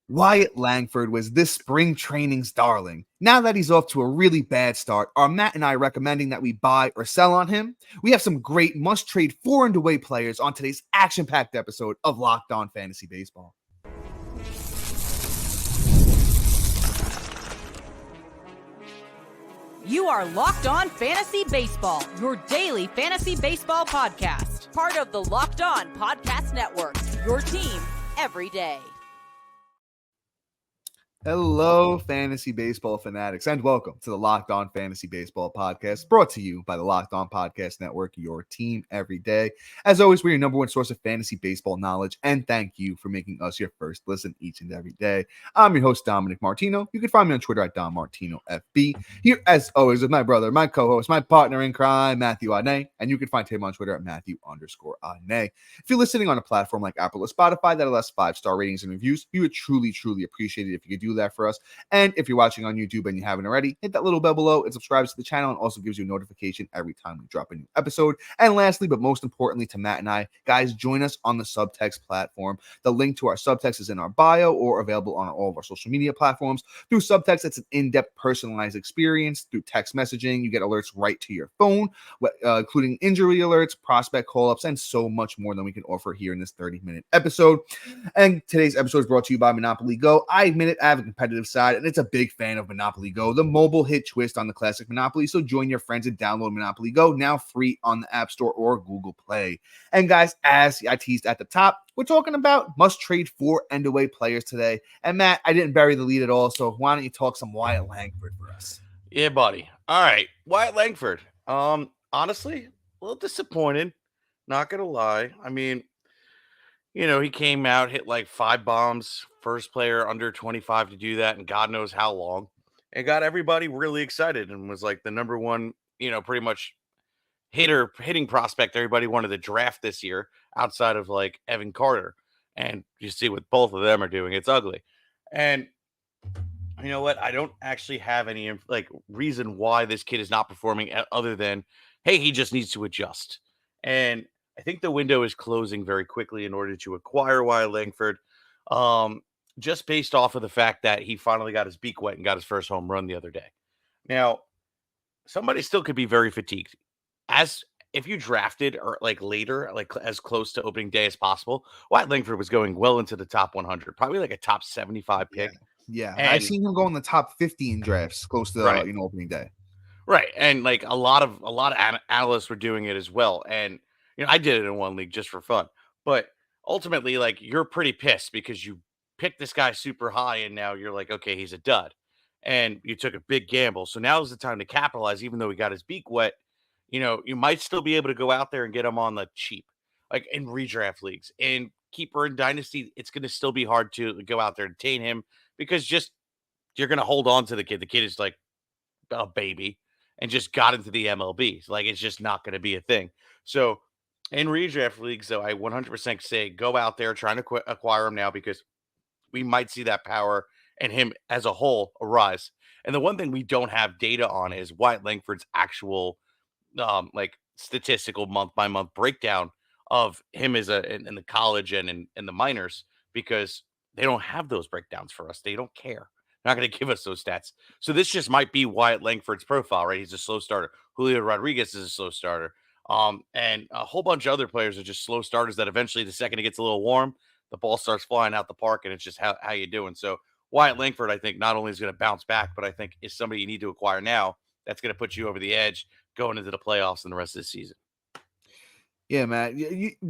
Wyatt Langford was this spring training's darling. Now that he's off to a really bad start, are Matt and I recommending that we buy or sell on him? We have some great must-trade for and away players on today's action-packed episode of Locked On Fantasy Baseball. You are Locked On Fantasy Baseball, your daily fantasy baseball podcast. Part of the Locked On Podcast Network, your team every day. Hello, fantasy baseball fanatics, and welcome to the Locked On Fantasy Baseball podcast, brought to you by the Locked On Podcast Network, your team every day. As always, we're your number one source of fantasy baseball knowledge, and thank you for making us your first listen each and every day. I'm your host, Dominic Martino. You can find me on Twitter at DonMartinoFB. Here, as always, with my brother, my co-host, my partner in crime, Matthew Ane, and you can find him on Twitter at Matthew_Ane. If you're listening on a platform like Apple or Spotify that allows 5-star ratings and reviews, we would truly appreciate it if you could do that for us. And if you're watching on YouTube and you haven't already, hit that little bell below and subscribe to the channel, and also gives you a notification every time we drop a new episode. And lastly, but most importantly to Matt and I, guys, join us on the Subtext platform. The link to our Subtext is in our bio or available on all of our social media platforms. Through Subtext, it's an in-depth personalized experience. Through text messaging, you get alerts right to your phone, including injury alerts, prospect call-ups, and so much more than we can offer here in this 30-minute episode. And today's episode is brought to you by Monopoly Go. I admit it, I have a competitive side, and it's a big fan of Monopoly Go, the mobile hit twist on the classic Monopoly. So join your friends and download Monopoly Go, now free on the App Store or Google Play. And guys, as I teased at the top, we're talking about must-trade for and away players today. And Matt, I didn't bury the lead at all, so why don't you talk some Wyatt Langford for us? Yeah, buddy. All right, Wyatt Langford. Honestly, a little disappointed. Not gonna lie. I mean, he came out, hit like 5 bombs, first player under 25 to do that, and God knows how long, and got everybody really excited and was like the number one, pretty much hitting prospect everybody wanted to draft this year outside of like Evan Carter. And you see what both of them are doing. It's ugly. And you know what? I don't actually have any like reason why this kid is not performing other than, hey, he just needs to adjust. And I think the window is closing very quickly in order to acquire Wyatt Langford, just based off of the fact that he finally got his beak wet and got his first home run the other day. Now, somebody still could be very fatigued. As if you drafted or like later, like as close to opening day as possible, Wyatt Langford was going well into the top 100, probably like a top 75 pick. Yeah. And I've seen him go in the top 50 in drafts close to opening day. Right. And like a lot of analysts were doing it as well. And I did it in one league just for fun. But ultimately, like, you're pretty pissed because you picked this guy super high and now you're like, okay, he's a dud. And you took a big gamble. So now is the time to capitalize, even though he got his beak wet. You might still be able to go out there and get him on the cheap, like in redraft leagues. In keeper and dynasty, it's going to still be hard to go out there and obtain him because you're going to hold on to the kid. The kid is like a baby and just got into the MLB. Like, it's just not going to be a thing. So in redraft leagues, though, I 100% say go out there trying to acquire him now because we might see that power and him as a whole arise. And the one thing we don't have data on is Wyatt Langford's actual like statistical month by month breakdown of him as in the college and in the minors, because they don't have those breakdowns for us. They don't care. They're not going to give us those stats. So this just might be Wyatt Langford's profile, right? He's a slow starter. Julio Rodriguez is a slow starter. And a whole bunch of other players are just slow starters that eventually, the second it gets a little warm, the ball starts flying out the park, and it's just how you doing. So Wyatt Langford, I think, not only is going to bounce back, but I think is somebody you need to acquire now that's going to put you over the edge going into the playoffs and the rest of the season. Yeah, Matt.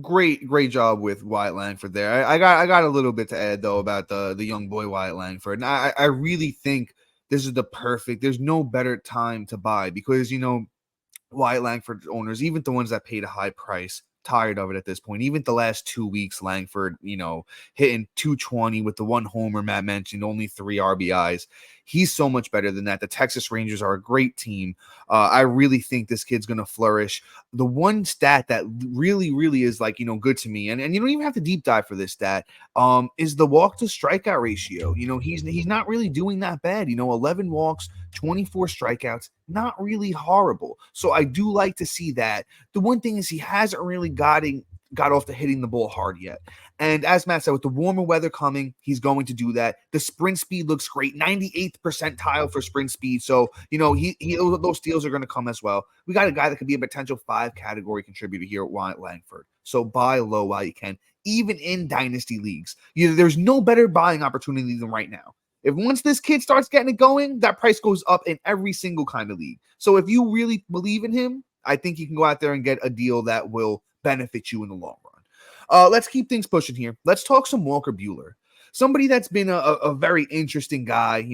Great job with Wyatt Langford there. I got a little bit to add though about the young boy Wyatt Langford, and I really think this is the perfect. There's no better time to buy because Wyatt Langford owners, even the ones that paid a high price, tired of it at this point. Even the last 2 weeks, Langford, hitting 220 with the one homer Matt mentioned, only 3 RBIs. He's so much better than that. The Texas Rangers are a great team. I really think this kid's going to flourish. The one stat that really, really is good to me, and you don't even have to deep dive for this stat, is the walk to strikeout ratio. He's not really doing that bad. 11 walks, 24 strikeouts, not really horrible. So I do like to see that. The one thing is he hasn't really gotten got off to hitting the ball hard yet. And as Matt said, with the warmer weather coming, he's going to do that. The sprint speed looks great, 98th percentile for sprint speed. So, those steals are going to come as well. We got a guy that could be a potential 5-category contributor here at Wyatt Langford. So buy low while you can, even in dynasty leagues. There's no better buying opportunity than right now. If once this kid starts getting it going, that price goes up in every single kind of league. So if you really believe in him, I think you can go out there and get a deal that will benefit you in the long run. Let's keep things pushing here. Let's talk some Walker Buehler. Somebody that's been a very interesting guy,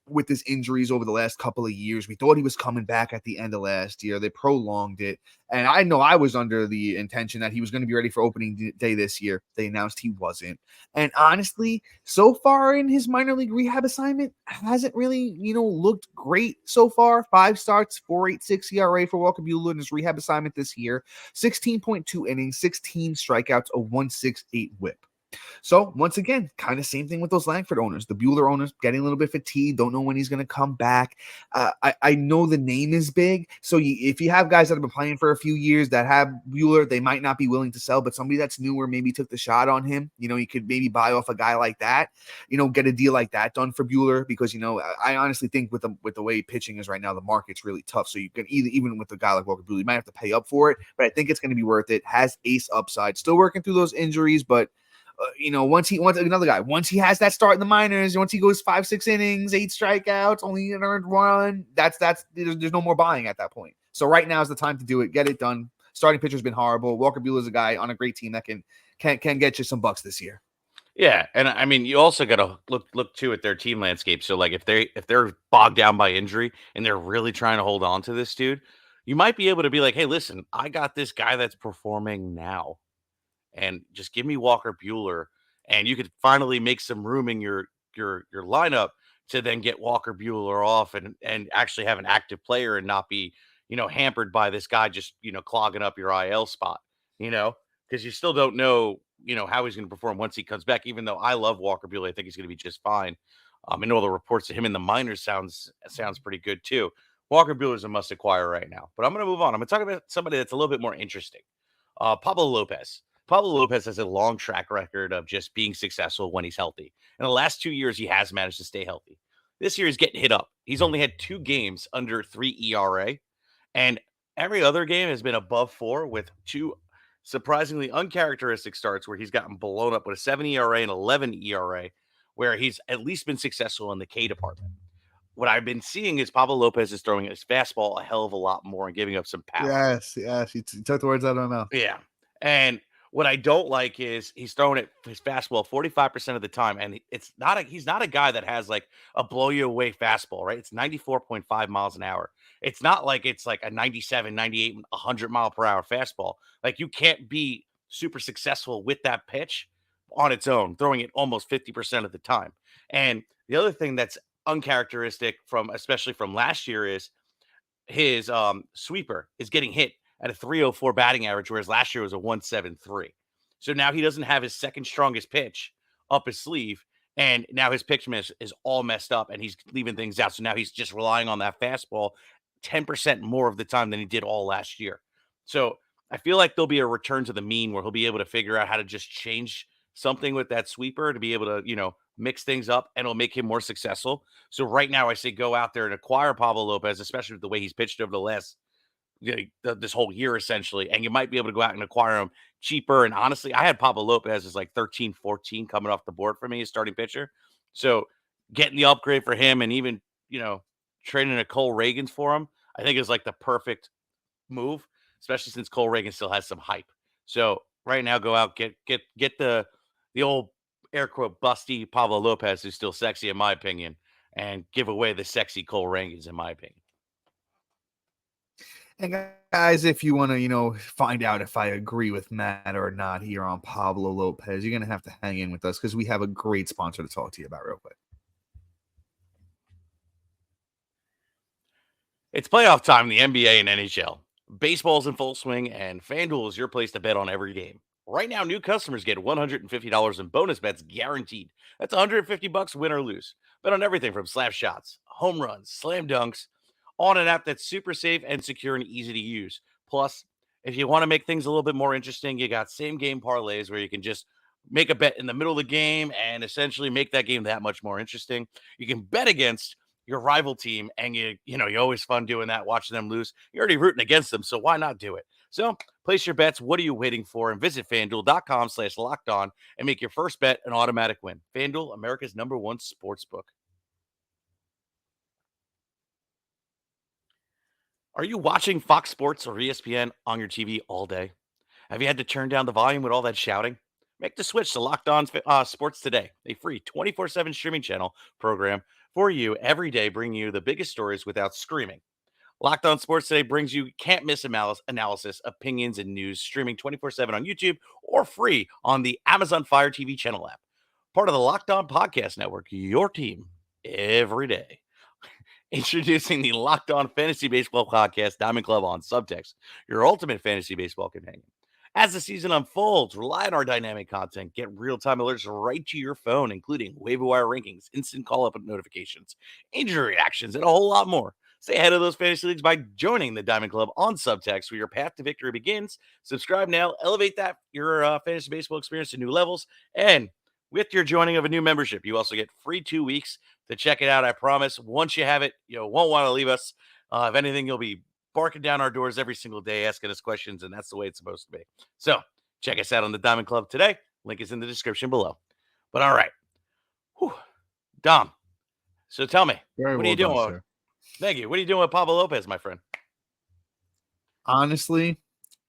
with his injuries over the last couple of years. We thought he was coming back at the end of last year. They prolonged it. And I know I was under the intention that he was going to be ready for opening day this year. They announced he wasn't. And honestly, so far in his minor league rehab assignment, hasn't really, looked great so far. 5 starts, 4.86 ERA for Walker Buehler in his rehab assignment this year. 16.2 innings, 16 strikeouts, a 1.68 whip. So once again, kind of same thing with those Langford owners. The Buehler owners getting a little bit fatigued, don't know when he's going to come back. I know the name is big. So if you have guys that have been playing for a few years that have Buehler, they might not be willing to sell, but somebody that's newer maybe took the shot on him. You could maybe buy off a guy like that, get a deal like that done for Buehler because, I honestly think with the way pitching is right now, the market's really tough. So you can even with a guy like Walker Buehler, you might have to pay up for it, but I think it's going to be worth it. Has ace upside, still working through those injuries, but once he has that start in the minors, once he goes 5-6 innings, 8 strikeouts, only an earned run, there's no more buying at that point. So right now is the time to do it. Get it done. Starting pitcher's been horrible. Walker Buehler is a guy on a great team that can get you some bucks this year. Yeah, and I mean, you also got to look too at their team landscape. So like if they're bogged down by injury and they're really trying to hold on to this dude, you might be able to be like, hey, listen, I got this guy that's performing now. And just give me Walker Buehler, and you could finally make some room in your lineup to then get Walker Buehler off and actually have an active player and not be hampered by this guy just clogging up your IL spot, because you still don't know how he's going to perform once he comes back. Even though I love Walker Buehler, I think he's going to be just fine. I know the reports of him in the minors sounds pretty good too. Walker Buehler is a must acquire right now, but I'm going to move on. I'm going to talk about somebody that's a little bit more interesting. Pablo Lopez. Pablo Lopez has a long track record of just being successful when he's healthy. In the last 2 years, he has managed to stay healthy. This year, he's getting hit up. He's only had 2 games under 3 ERA, and every other game has been above 4 with 2 surprisingly uncharacteristic starts where he's gotten blown up with a 7 ERA and 11 ERA, where he's at least been successful in the K department. What I've been seeing is Pablo Lopez is throwing his fastball a hell of a lot more and giving up some power. Yes. You took the words out of my mouth. Yeah, and what I don't like is he's throwing it his fastball 45% of the time, and he's not a guy that has like a blow you away fastball, right? It's 94.5 miles an hour. It's not like it's like a 97, 98, 100 mile per hour fastball. Like you can't be super successful with that pitch on its own, throwing it almost 50% of the time. And the other thing that's uncharacteristic especially from last year is his sweeper is getting hit at a 304 batting average, whereas last year was a 173. So now he doesn't have his second strongest pitch up his sleeve, and now his pitch miss is all messed up, and he's leaving things out. So now he's just relying on that fastball 10% more of the time than he did all last year. So I feel like there'll be a return to the mean where he'll be able to figure out how to just change something with that sweeper to be able to, mix things up, and it'll make him more successful. So right now I say go out there and acquire Pablo Lopez, especially with the way he's pitched over the last this whole year essentially, and you might be able to go out and acquire him cheaper. And honestly, I had Pablo Lopez as like 13, 14 coming off the board for me as starting pitcher. So getting the upgrade for him and even, trading a Cole Reagans for him, I think is like the perfect move, especially since Cole Reagan still has some hype. So right now, go out, get the old air quote busty Pablo Lopez, who's still sexy in my opinion, and give away the sexy Cole Reagans in my opinion. And guys, if you want to, find out if I agree with Matt or not here on Pablo Lopez, you're going to have to hang in with us because we have a great sponsor to talk to you about real quick. It's playoff time in the NBA and NHL. Baseball's in full swing, and FanDuel is your place to bet on every game. Right now, new customers get $150 in bonus bets guaranteed. That's $150 win or lose. Bet on everything from slap shots, home runs, slam dunks, on an app that's super safe and secure and easy to use. Plus, If you want to make things a little bit more interesting, you got same game parlays where you can just make a bet in the middle of the game and essentially make that game that much more interesting. You can bet against your rival team, and you're always fun doing that, watching them lose. You're already rooting against them, so why not do it? So place your bets. What are you waiting for? And visit FanDuel.com/lockedon and make your first bet an automatic win. FanDuel, America's #1 sportsbook. Are you watching Fox Sports or ESPN on your TV all day? Have you had to turn down the volume with all that shouting? Make the switch to Locked On Sports today, a free 24/7 streaming channel program for you every day, bringing you the biggest stories without screaming. Locked On Sports Today brings you can't miss analysis, opinions, and news streaming 24/7 on YouTube or free on the Amazon Fire TV channel app. Part of the Locked On Podcast Network, your team every day. Introducing the Locked On Fantasy Baseball Podcast, Diamond Club on Subtext, your ultimate fantasy baseball companion. As the season unfolds, rely on our dynamic content. Get real-time alerts right to your phone, including waiver wire rankings, instant call-up notifications, injury reactions, and a whole lot more. Stay ahead of those fantasy leagues by joining the Diamond Club on Subtext, where your path to victory begins. Subscribe now. Elevate your fantasy baseball experience to new levels. And with your joining of a new membership, you also get free 2 weeks to check it out. I promise. Once you have it, you won't want to leave us. If anything, you'll be barking down our doors every single day, asking us questions, and that's the way it's supposed to be. So check us out on the Diamond Club today. Link is in the description below. But all right. Whew. Dom, so tell me, Very what are well you done, doing? sir. Thank you. What are you doing with Pablo Lopez, my friend? Honestly,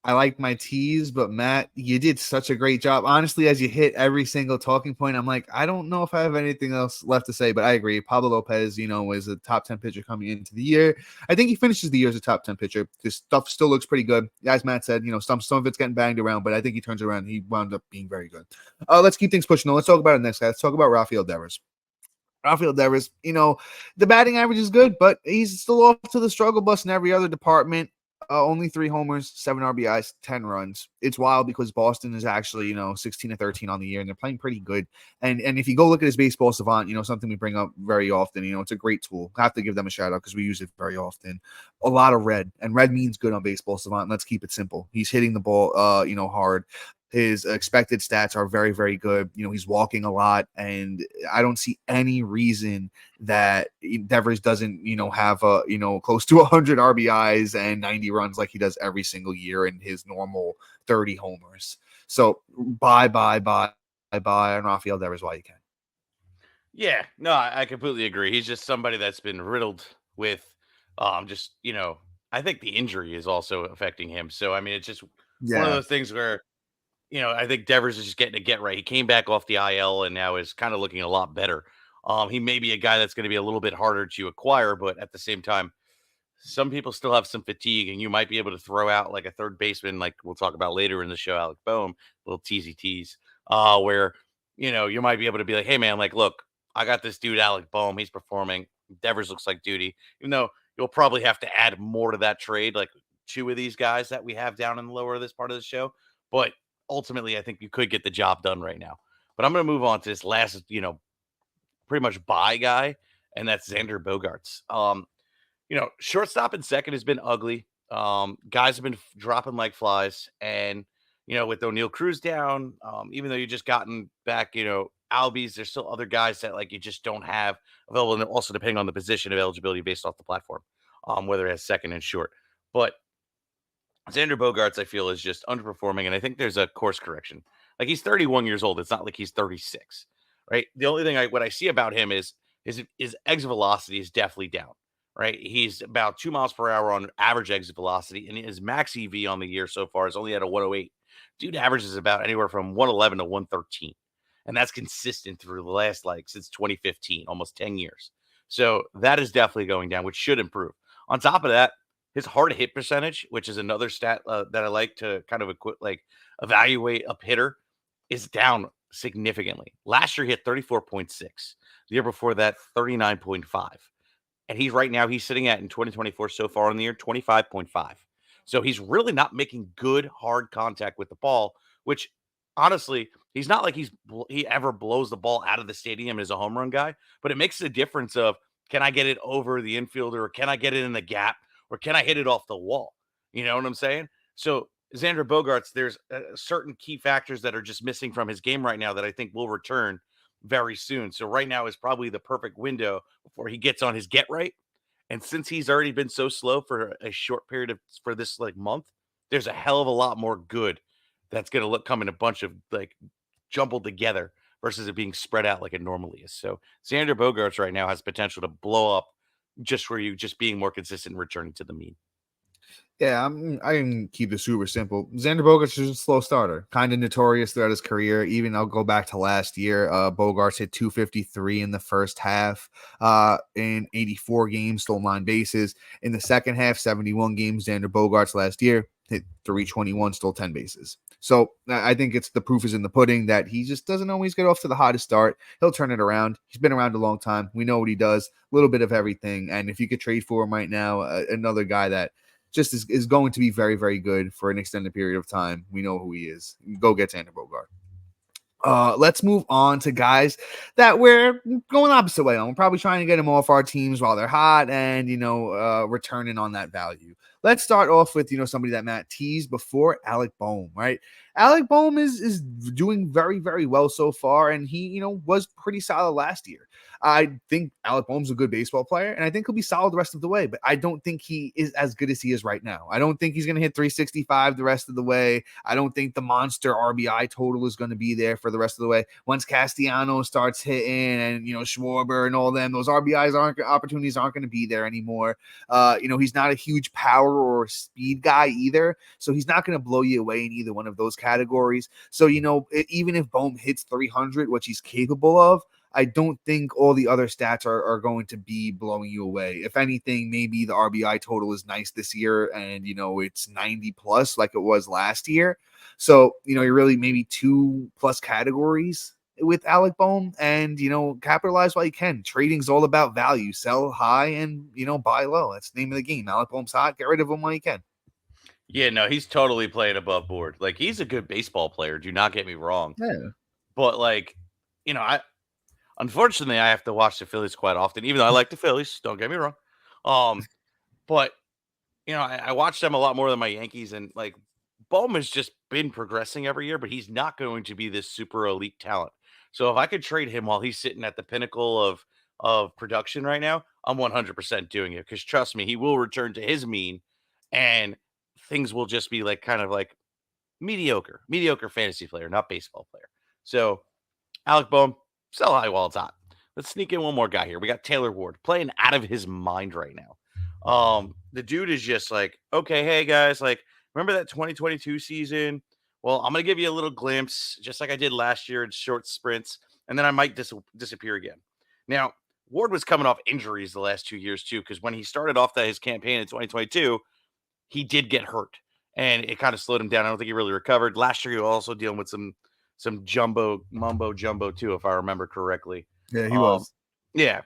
I like my teas, but Matt, you did such a great job. Honestly, as you hit every single talking point, I'm like, I don't know if I have anything else left to say, but I agree. Pablo Lopez, is a top 10 pitcher coming into the year. I think he finishes the year as a top 10 pitcher. His stuff still looks pretty good. As Matt said, some of it's getting banged around, but I think he turns around. He wound up being very good. Let's keep things pushing. Let's talk about it next guy. Let's talk about Rafael Devers. Rafael Devers, the batting average is good, but he's still off to the struggle bus in every other department. Only 3 homers, 7 RBIs, 10 runs. It's wild because Boston is actually, 16-13 on the year, and they're playing pretty good. And if you go look at his baseball savant, something we bring up very often, it's a great tool. I have to give them a shout out because we use it very often. A lot of red, and red means good on baseball savant. Let's keep it simple. He's hitting the ball, hard. His expected stats are very, very good. He's walking a lot, and I don't see any reason that Devers doesn't, have close to 100 RBIs and 90 runs like he does every single year in his normal 30 homers. So bye on Rafael Devers while you can. Yeah, no, I completely agree. He's just somebody that's been riddled with I think the injury is also affecting him. So, I mean, it's just one of Yeah. those things where I think Devers is just getting to get right. He came back off the IL and now is kind of looking a lot better. He may be a guy that's going to be a little bit harder to acquire, but at the same time, some people still have some fatigue, and you might be able to throw out like a third baseman, like we'll talk about later in the show, Alec Bohm, little teasy tease, where you might be able to be like, hey man, like look, I got this dude Alec Bohm, he's performing. Devers looks like duty, even though you'll probably have to add more to that trade, like 2 of these guys that we have down in the lower of this part of the show. But ultimately, I think you could get the job done right now. But I'm going to move on to this last, pretty much buy guy, and that's Xander Bogaerts. Shortstop and second has been ugly. Guys have been dropping like flies, and with O'Neal Cruz down, even though you just gotten back, Albies, there's still other guys that like you just don't have available, and also depending on the position of eligibility based off the platform, whether it has second and short. But Xander Bogaerts, I feel, is just underperforming, and I think there's a course correction. Like he's 31 years old. It's not like he's 36, right? The only thing what I see about him is his exit velocity is definitely down, right? He's about 2 miles per hour on average exit velocity, and his max EV on the year so far is only at a 108. Dude averages about anywhere from 111 to 113, and that's consistent through the last since 2015, almost 10 years. So that is definitely going down, which should improve. On top of that, his hard hit percentage, which is another stat that I like to kind of evaluate a hitter, is down significantly. Last year, he hit 34.6. The year before that, 39.5. And he's sitting at in 2024 so far in the year, 25.5. So he's really not making good hard contact with the ball, which honestly, he's not like he ever blows the ball out of the stadium as a home run guy, but it makes a difference of can I get it over the infielder or can I get it in the gap? Or can I hit it off the wall? You know what I'm saying? So Xander Bogaerts, there's certain key factors that are just missing from his game right now that I think will return very soon. So right now is probably the perfect window before he gets on his get right. And since he's already been so slow for a short period of for this like month, there's a hell of a lot more good that's going to look come in a bunch of like jumbled together versus it being spread out like it normally is. So Xander Bogaerts right now has potential to blow up just for you, just being more consistent and returning to the mean. Yeah, I can keep it super simple. Xander Bogaerts is a slow starter, kind of notorious throughout his career. Even I'll go back to last year. Bogaerts hit 253 in the first half, in 84 games, stole 9 bases. In the second half, 71 games. Xander Bogaerts last year hit 321, stole 10 bases. So I think it's the proof is in the pudding that he just doesn't always get off to the hottest start. He'll turn it around. He's been around a long time. We know what he does, a little bit of everything. And if you could trade for him right now, another guy that just is going to be very, very good for an extended period of time. We know who he is. Go get Xander Bogaerts. Let's move on to guys that we're going the opposite way on. We're probably trying to get them off our teams while they're hot and, returning on that value. Let's start off with, somebody that Matt teased before, Alec Bohm, right? Alec Bohm is doing very, very well so far, and he, was pretty solid last year. I think Alec Bohm's a good baseball player, and I think he'll be solid the rest of the way, but I don't think he is as good as he is right now. I don't think he's going to hit 365 the rest of the way. I don't think the monster RBI total is going to be there for the rest of the way. Once Castellanos starts hitting and, Schwarber and all them, those opportunities aren't going to be there anymore. He's not a huge power or speed guy either, so he's not going to blow you away in either one of those categories. So, even if Bohm hits 300, which he's capable of, I don't think all the other stats are going to be blowing you away. If anything, maybe the RBI total is nice this year and, it's 90 plus like it was last year. So, you're really maybe 2+ categories with Alec Bohm and, capitalize while you can. Trading's all about value. Sell high and, buy low. That's the name of the game. Alec Bohm's hot. Get rid of him while you can. Yeah, no, he's totally playing above board. Like, he's a good baseball player. Do not get me wrong. Yeah. But, unfortunately, I have to watch the Phillies quite often, even though I like the Phillies. Don't get me wrong. But, I watch them a lot more than my Yankees. And, Bohm has just been progressing every year, but he's not going to be this super elite talent. So if I could trade him while he's sitting at the pinnacle of production right now, I'm 100% doing it. Because trust me, he will return to his mean. And things will just be kind of mediocre fantasy player, not baseball player. So Alec Bohm, sell high while it's hot. Let's sneak in one more guy here. We got Taylor Ward playing out of his mind right now. The dude is just okay, hey guys, remember that 2022 season? Well, I'm gonna give you a little glimpse, just like I did last year in short sprints, and then I might disappear again. Now, Ward was coming off injuries the last 2 years too, because when he started off his campaign in 2022, he did get hurt, and it kind of slowed him down. I don't think he really recovered. Last year, he was also dealing with some mumbo jumbo too, if I remember correctly. Yeah, he was. Yeah.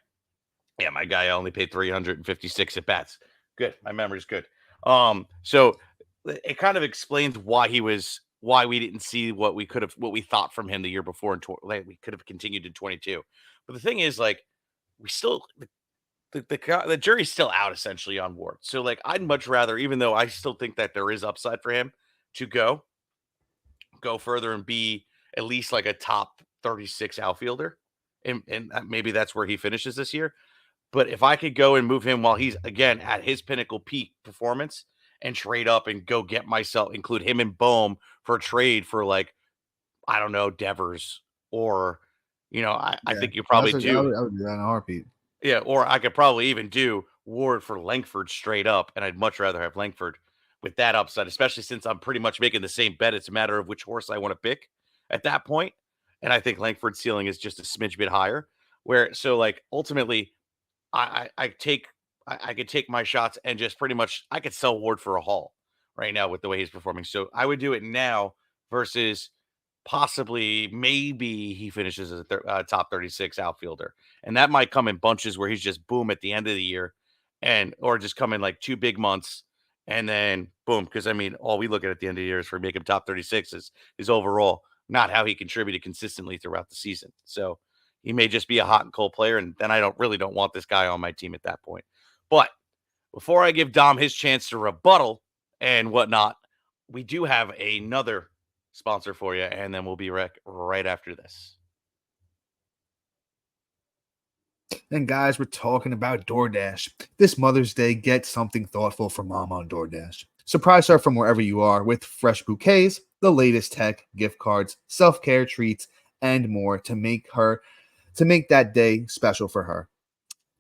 Yeah, my guy only paid 356 at bats. Good. My memory's good. So it kind of explains why we didn't see what we thought from him the year before, and we could have continued in 22. But the thing is, we still the jury's still out essentially on Ward. So I'd much rather, even though I still think that there is upside for him to go further and be at least a top 36 outfielder, and maybe that's where he finishes this year. But if I could go and move him while he's again at his pinnacle peak performance and trade up and go get myself, include him and Bohm for a trade for I don't know, Devers, or I think you probably do. I would do that in a heartbeat. Yeah, or I could probably even do Ward for Langford straight up, and I'd much rather have Langford with that upside, especially since I'm pretty much making the same bet. It's a matter of which horse I want to pick at that point. And I think Langford's ceiling is just a smidge bit higher. Ultimately, I could take my shots and just pretty much I could sell Ward for a haul right now with the way he's performing. So I would do it now versus possibly maybe he finishes as a top 36 outfielder, and that might come in bunches where he's just boom at the end of the year, or just come in 2 big months and then boom. Because all we look at the end of the year is for make him top 36 is overall, not how he contributed consistently throughout the season. So he may just be a hot and cold player, and then I don't want this guy on my team at that point. But before I give Dom his chance to rebuttal and whatnot, we do have another sponsor for you, and then we'll be right after this. And guys, we're talking about DoorDash. This Mother's Day, get something thoughtful for mom on DoorDash. Surprise her from wherever you are with fresh bouquets, the latest tech, gift cards, self-care treats, and more to make that day special for her.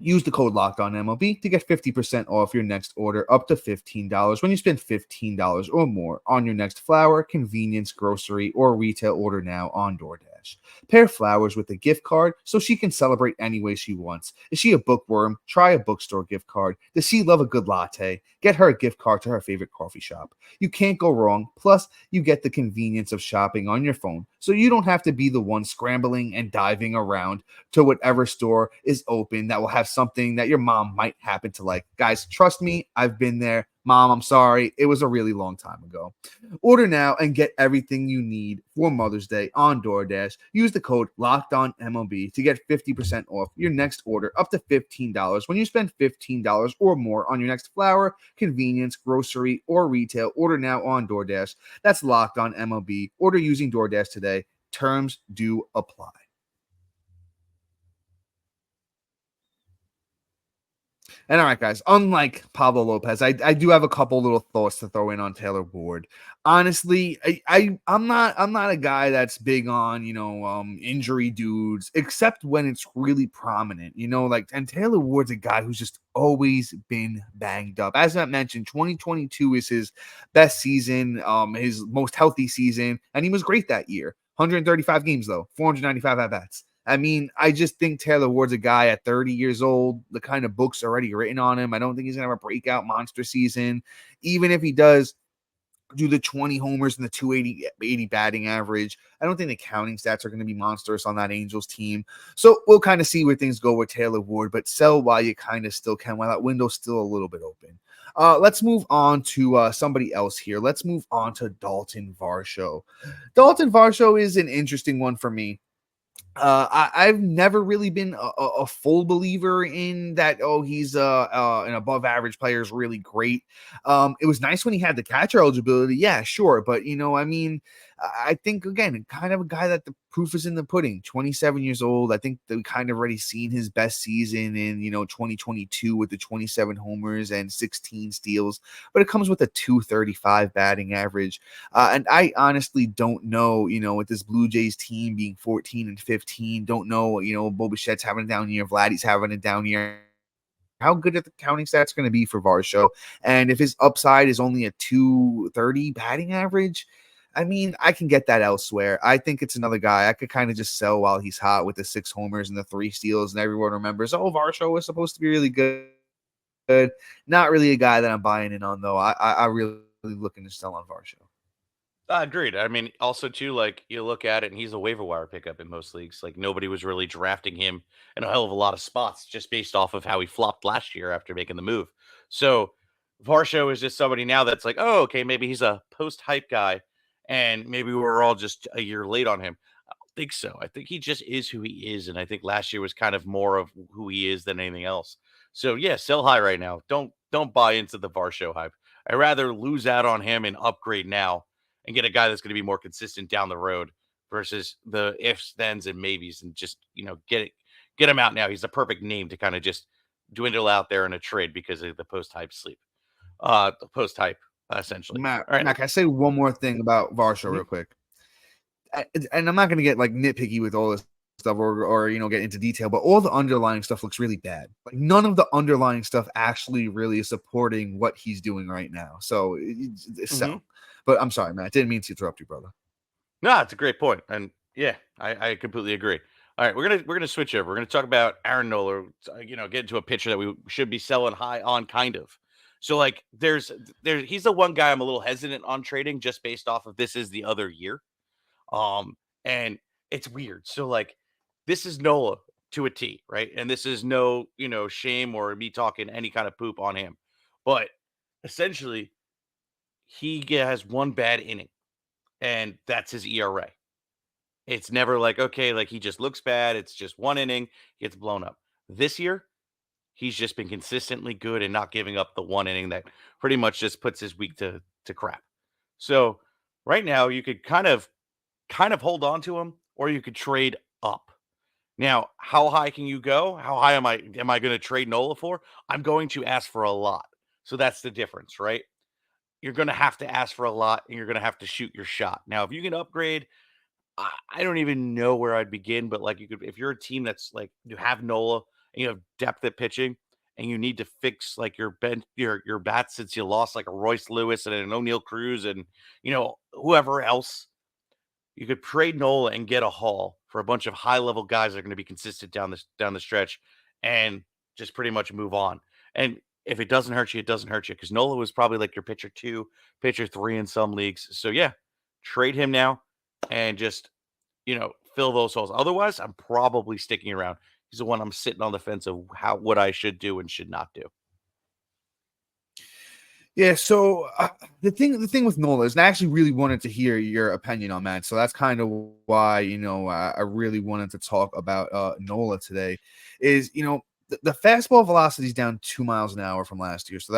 Use the code LOCKEDONMLB to get 50% off your next order up to $15 when you spend $15 or more on your next flour, convenience, grocery, or retail order now on DoorDash. Pair flowers with a gift card so she can celebrate any way she wants. Is she a bookworm? Try a bookstore gift card. Does she love a good latte? Get her a gift card to her favorite coffee shop. You can't go wrong. Plus, you get the convenience of shopping on your phone, so you don't have to be the one scrambling and diving around to whatever store is open that will have something that your mom might happen to like. Guys, trust me, I've been there. Mom, I'm sorry. It was a really long time ago. Order now and get everything you need for Mother's Day on DoorDash. Use the code LOCKEDONMLB to get 50% off your next order up to $15 when you spend $15 or more on your next flour, convenience, grocery, or retail. Order now on DoorDash. That's Locked On MLB. Order using DoorDash today. Terms do apply. And all right, guys, unlike Pablo Lopez, I do have a couple little thoughts to throw in on Taylor Ward. Honestly, I'm not a guy that's big on, injury dudes, except when it's really prominent, and Taylor Ward's a guy who's just always been banged up. As I mentioned, 2022 is his best season, his most healthy season, and he was great that year. 135 games though, 495 at-bats. I mean, I just think Taylor Ward's a guy at 30 years old. The kind of book's already written on him. I don't think he's going to have a breakout monster season. Even if he does do the 20 homers and the 280 batting average, I don't think the counting stats are going to be monstrous on that Angels team. So we'll kind of see where things go with Taylor Ward, but sell while you kind of still can, while that window's still a little bit open. Let's move on to somebody else here. Let's move on to Dalton Varsho. Dalton Varsho is an interesting one for me. I've never really been a full believer in that. Oh, he's an above average player is really great. It was nice when he had the catcher eligibility. Yeah, sure. But, I think, again, kind of a guy that the proof is in the pudding. 27 years old. I think we kind of already seen his best season in, 2022 with the 27 homers and 16 steals. But it comes with a 235 batting average. And I honestly don't know, with this Blue Jays team being 14 and 15, don't know, Bobichet's having a down year, Vladdy's having a down year. How good are the counting stats going to be for Varsho? And if his upside is only a 230 batting average, I mean, I can get that elsewhere. I think it's another guy I could kind of just sell while he's hot with the 6 homers and the 3 steals, and everyone remembers, oh, Varsho was supposed to be really good. Not really a guy that I'm buying in on, though. I really looking to sell on Varsho. Agreed. I mean, also too, like you look at it, and he's a waiver wire pickup in most leagues. Like nobody was really drafting him in a hell of a lot of spots just based off of how he flopped last year after making the move. So Varsho is just somebody now that's like, oh, okay, maybe he's a post hype guy, and maybe we're all just a year late on him. I don't think so. I think he just is who he is, and I think last year was kind of more of who he is than anything else. So yeah, sell high right now. Don't buy into the Varsho hype. I'd rather lose out on him and upgrade now and get a guy that's going to be more consistent down the road versus the ifs, thens, and maybes, and just get him out now. He's the perfect name to kind of just dwindle out there in a trade because of the post hype the post hype essentially. Matt, All right. Matt, can I say one more thing about Varsho real quick? And I'm not going to get like nitpicky with all this stuff or get into detail, but all the underlying stuff looks really bad. Like none of the underlying stuff actually really is supporting what he's doing right now. So But I'm sorry, Matt. Didn't mean to interrupt you, brother. No, it's a great point, and yeah, I completely agree. All right, we're gonna switch over. We're gonna talk about Aaron Nola. Get into a pitcher that we should be selling high on, kind of. So like, he's the one guy I'm a little hesitant on trading just based off of this is the other year. And it's weird. So like, this is Nola to a T, right? And this is no, shame or me talking any kind of poop on him, but essentially, he has one bad inning, and that's his ERA. It's never like, okay, like he just looks bad. It's just one inning, gets blown up. This year, he's just been consistently good and not giving up the one inning that pretty much just puts his week to crap. So right now you could kind of hold on to him, or you could trade up. Now, how high can you go? How high am I going to trade Nola for? I'm going to ask for a lot. So that's the difference, right? You're going to have to ask for a lot and you're going to have to shoot your shot. Now, if you can upgrade, I don't even know where I'd begin, but like you could, if you're a team that's like you have Nola and you have depth at pitching and you need to fix like your bench, your bats since you lost like a Royce Lewis and an O'Neal Cruz and whoever else, you could trade Nola and get a haul for a bunch of high level guys that are going to be consistent down the stretch, and just pretty much move on. And if it doesn't hurt you, it doesn't hurt you because Nola was probably like your pitcher 2, pitcher 3 in some leagues. So yeah, trade him now and just fill those holes. Otherwise, I'm probably sticking around. He's the one I'm sitting on the fence of what I should do and should not do. Yeah, so the thing with Nola is, and I actually really wanted to hear your opinion on that. So that's kind of why I really wanted to talk about Nola today. Is the fastball velocity is down 2 miles an hour from last year, so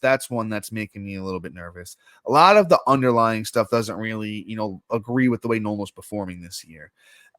that's one that's making me a little bit nervous. A lot of the underlying stuff doesn't really agree with the way Nola's performing this year.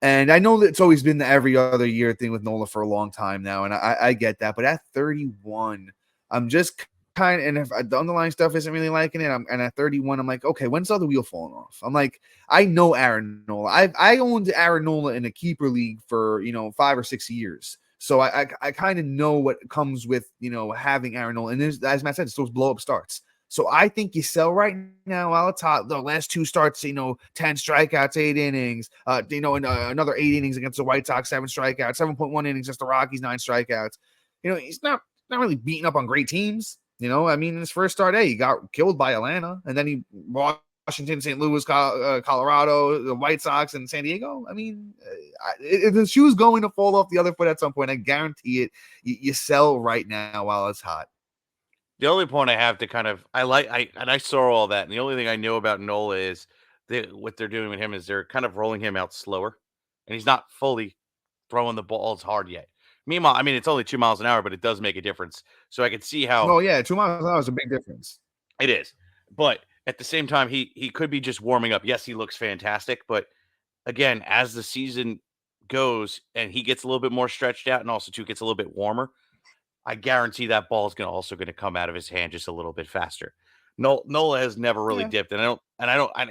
And I know that it's always been the every other year thing with Nola for a long time now, and I get that. But at 31, I'm just and if the underlying stuff isn't really liking it, and at 31, I'm like, okay, when's the other wheel falling off? I'm like, I know Aaron Nola. I owned Aaron Nola in a keeper league for 5 or 6 years, so I kind of know what comes with having Aaron Nola. And as Matt said, it's those blow up starts. So I think you sell right now while it's hot. The last 2 starts, 10 strikeouts, 8 innings, another 8 innings against the White Sox, 7 strikeouts, 7.1 innings against the Rockies, 9 strikeouts. He's not really beating up on great teams. I mean, in his first start, he got killed by Atlanta, and then he Washington, St. Louis, Colorado, the White Sox, and San Diego. I mean, if the shoe's going to fall off the other foot at some point, I guarantee it. You sell right now while it's hot. The only point I have to I saw all that, and the only thing I know about Nola is what they're doing with him is they're kind of rolling him out slower, and he's not fully throwing the ball as hard yet. Meanwhile, I mean, it's only 2 miles an hour, but it does make a difference. So I could see how. Oh yeah, 2 miles an hour is a big difference. It is, but at the same time, he could be just warming up. Yes, he looks fantastic, but again, as the season goes and he gets a little bit more stretched out, and also too gets a little bit warmer, I guarantee that ball is going to come out of his hand just a little bit faster. Nola has never really dipped, and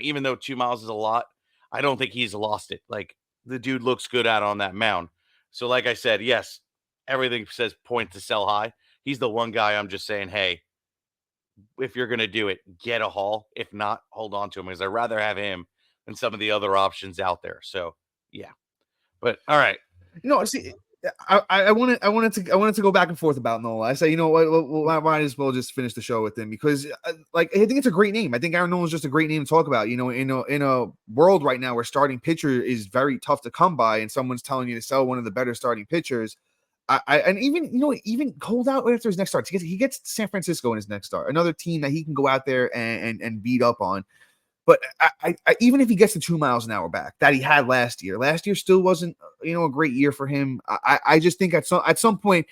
even though 2 miles is a lot, I don't think he's lost it. Like, the dude looks good out on that mound. So, like I said, yes, everything says point to sell high. He's the one guy I'm just saying, hey, if you're going to do it, get a haul. If not, hold on to him, because I'd rather have him than some of the other options out there. So, yeah. But all right. See, I wanted to go back and forth about Nola. I say, what, I might as well just finish the show with him because, I think it's a great name. I think Aaron Nola is just a great name to talk about. In a world right now where starting pitcher is very tough to come by, and someone's telling you to sell one of the better starting pitchers. And even hold out after his next start. He gets San Francisco in his next start, another team that he can go out there and beat up on. But I even if he gets the 2 miles an hour back that he had last year still wasn't a great year for him. I just think at some point,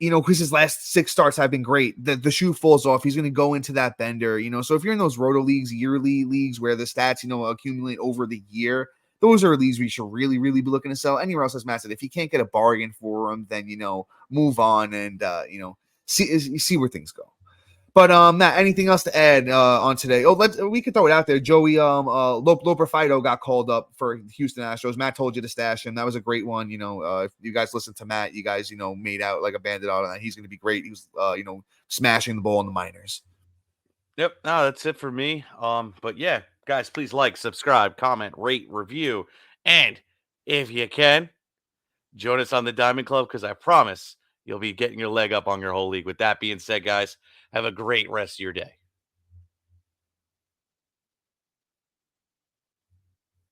because his last 6 starts have been great, the shoe falls off. He's going to go into that bender. So if you're in those roto leagues, yearly leagues where the stats accumulate over the year, those are leagues where you should really, really be looking to sell. Anywhere else, as Matt said, if you can't get a bargain for them, then move on and see where things go. But Matt, anything else to add on today? We could throw it out there. Joey Loper Fido got called up for Houston Astros. Matt told you to stash him. That was a great one. If you guys listened to Matt, you guys made out like a bandit out on that. He's going to be great. He was smashing the ball in the minors. Yep. No, that's it for me. But yeah, guys, please like, subscribe, comment, rate, review, and if you can, join us on the Diamond Club, because I promise you'll be getting your leg up on your whole league. With that being said, guys, have a great rest of your day.